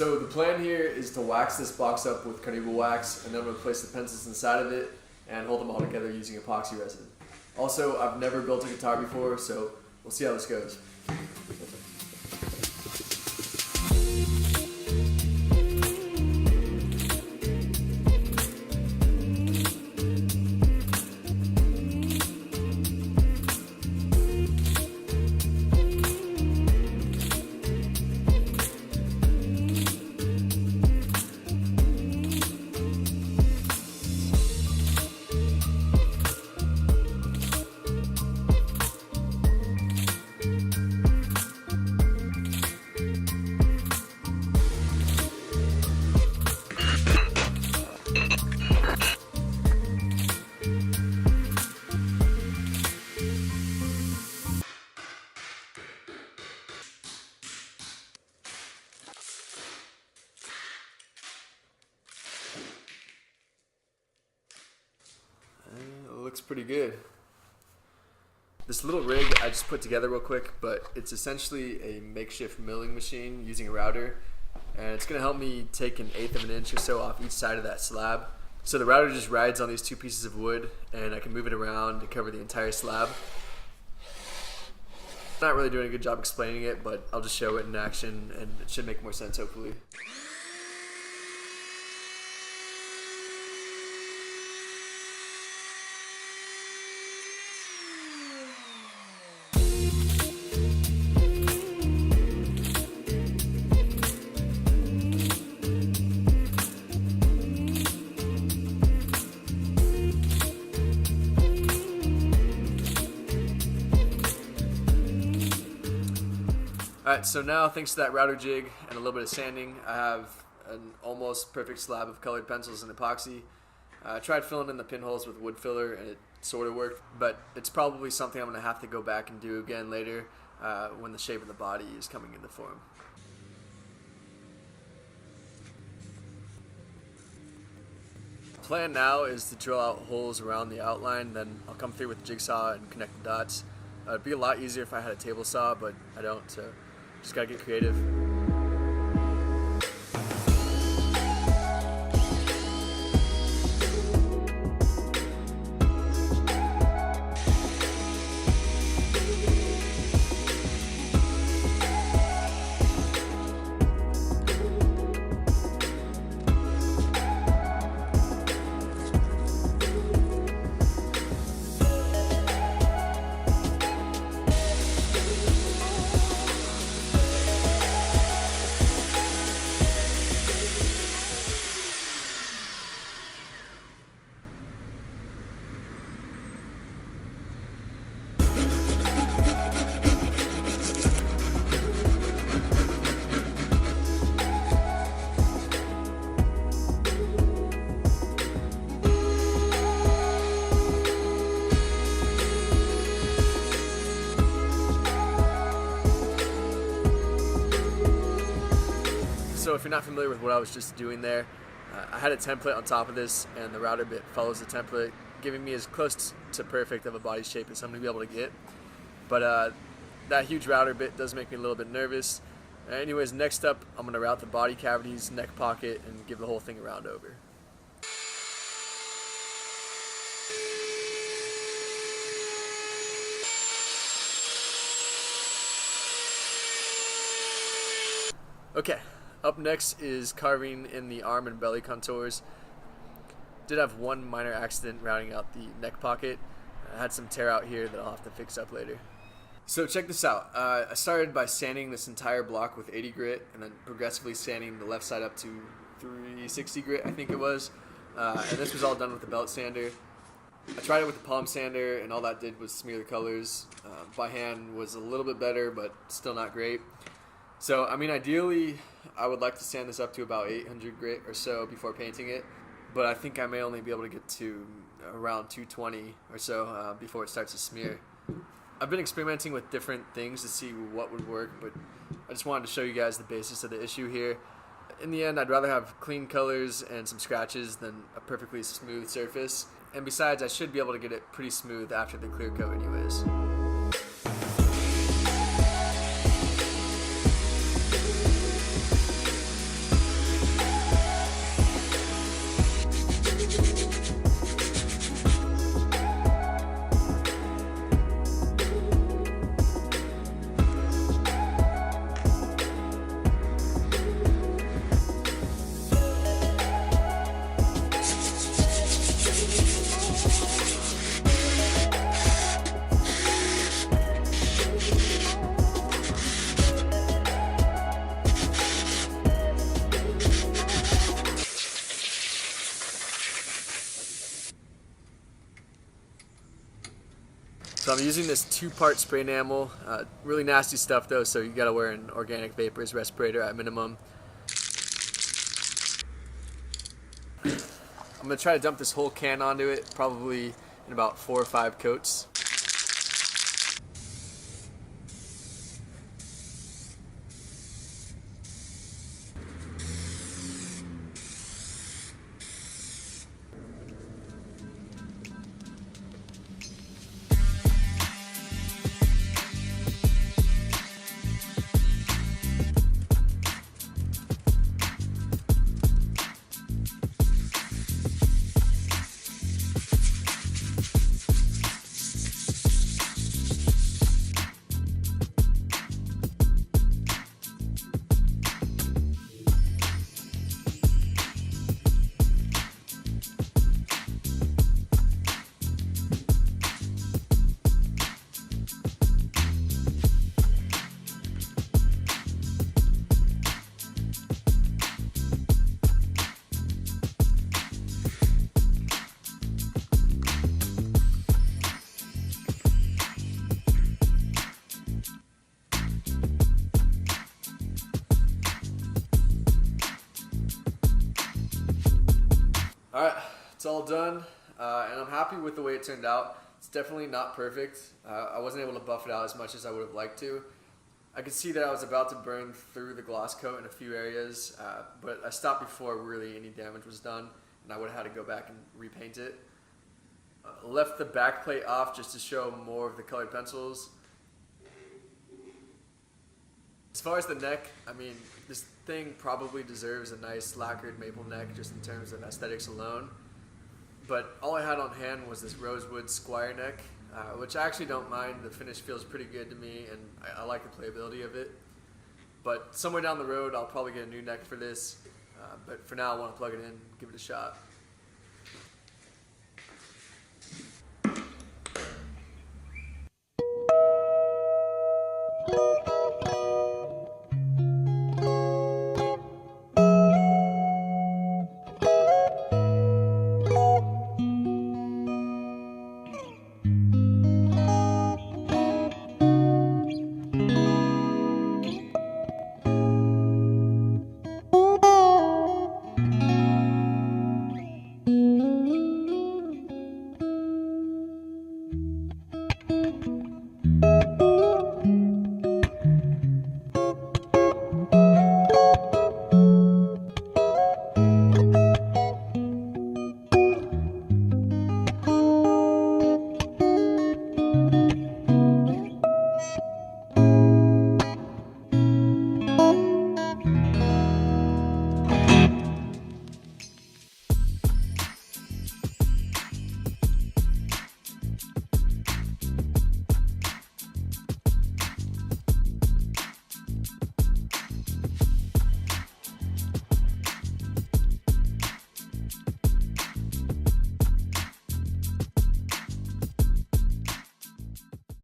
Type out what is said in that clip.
So the plan here is to wax this box up with carnauba wax, and then we'll place the pencils inside of it and hold them all together using epoxy resin. Also, I've never built a guitar before, so we'll see how this goes. Looks pretty good. This little rig I just put together real quick, but it's essentially a makeshift milling machine using a router, and it's going to help me take 1/8 of an inch or so off each side of that slab. So the router just rides on these 2 pieces of wood, and I can move it around to cover the entire slab. I'm not really doing a good job explaining it, but I'll just show it in action and it should make more sense hopefully. Alright, so now thanks to that router jig and a little bit of sanding, I have an almost perfect slab of colored pencils and epoxy. I tried filling in the pinholes with wood filler and it sort of worked, but it's probably something I'm going to have to go back and do again later when the shape of the body is coming into form. The plan now is to drill out holes around the outline, then I'll come through with the jigsaw and connect the dots. It'd be a lot easier if I had a table saw, but I don't, so just gotta get creative. So if you're not familiar with what I was just doing there, I had a template on top of this, and the router bit follows the template, giving me as close to perfect of a body shape as I'm going to be able to get. But that huge router bit does make me a little bit nervous. Anyways, next up, I'm going to route the body cavities, neck pocket, and give the whole thing a round over. Okay. Up next is carving in the arm and belly contours. Did have one minor accident rounding out the neck pocket. I had some tear out here that I'll have to fix up later. So check this out. I started by sanding this entire block with 80 grit and then progressively sanding the left side up to 360 grit, I think it was. And this was all done with the belt sander. I tried it with the palm sander and all that did was smear the colors. By hand was a little bit better, but still not great. So, I mean, ideally, I would like to sand this up to about 800 grit or so before painting it, but I think I may only be able to get to around 220 or so before it starts to smear. I've been experimenting with different things to see what would work, but I just wanted to show you guys the basis of the issue here. In the end, I'd rather have clean colors and some scratches than a perfectly smooth surface. And besides, I should be able to get it pretty smooth after the clear coat anyways. So I'm using this 2-part spray enamel. Really nasty stuff though, so you gotta wear an organic vapors respirator at minimum. I'm gonna try to dump this whole can onto it, probably in about 4 or 5 coats. Alright, it's all done, and I'm happy with the way it turned out. It's definitely not perfect. I wasn't able to buff it out as much as I would have liked to. I could see that I was about to burn through the gloss coat in a few areas, but I stopped before really any damage was done, and I would have had to go back and repaint it. Left the back plate off just to show more of the colored pencils. As far as the neck, I mean, this thing probably deserves a nice lacquered maple neck just in terms of aesthetics alone. But all I had on hand was this rosewood squire neck, which I actually don't mind. The finish feels pretty good to me, and I like the playability of it. But somewhere down the road, I'll probably get a new neck for this. But for now, I want to plug it in, give it a shot.